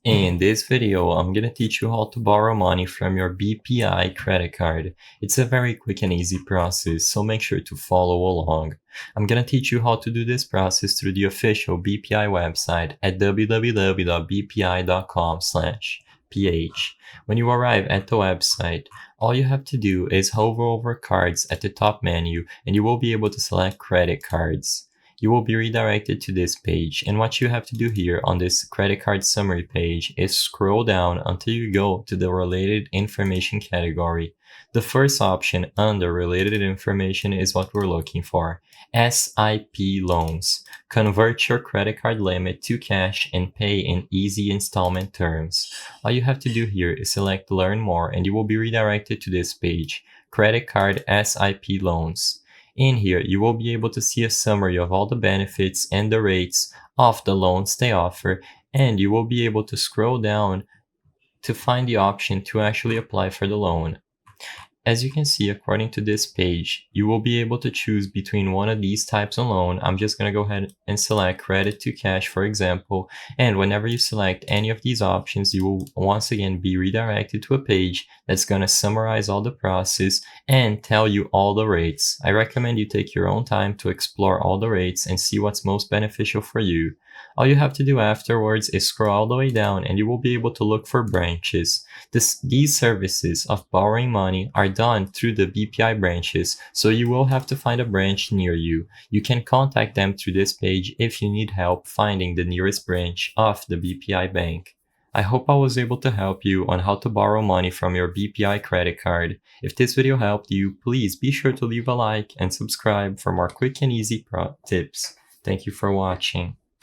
In this video, I'm gonna teach you how to borrow money from your BPI credit card. It's a very quick and easy process, so make sure to follow along. I'm gonna teach you how to do this process through the official BPI website at www.bpi.com/ph. When you arrive at the website, all you have to do is hover over cards at the top menu and you will be able to select credit cards. You will be redirected to this page, and what you have to do here on this credit card summary page is scroll down until you go to the related information category. The first option under related information is what we're looking for: SIP loans. Convert your credit card limit to cash and pay in easy installment terms. All you have to do here is select learn more and you will be redirected to this page: credit card SIP loans. In here, you will be able to see a summary of all the benefits and the rates of the loans they offer, and you will be able to scroll down to find the option to actually apply for the loan. As you can see, according to this page, you will be able to choose between one of these types of loan. I'm just going to go ahead and select credit to cash, for example. And whenever you select any of these options, you will once again be redirected to a page that's going to summarize all the process and tell you all the rates. I recommend you take your own time to explore all the rates and see what's most beneficial for you. All you have to do afterwards is scroll all the way down and you will be able to look for branches. These services of borrowing money are done through the BPI branches, so you will have to find a branch near you. You can contact them through this page if you need help finding the nearest branch of the BPI bank. I hope I was able to help you on how to borrow money from your BPI credit card. If this video helped you, please be sure to leave a like and subscribe for more quick and easy tips. Thank you for watching.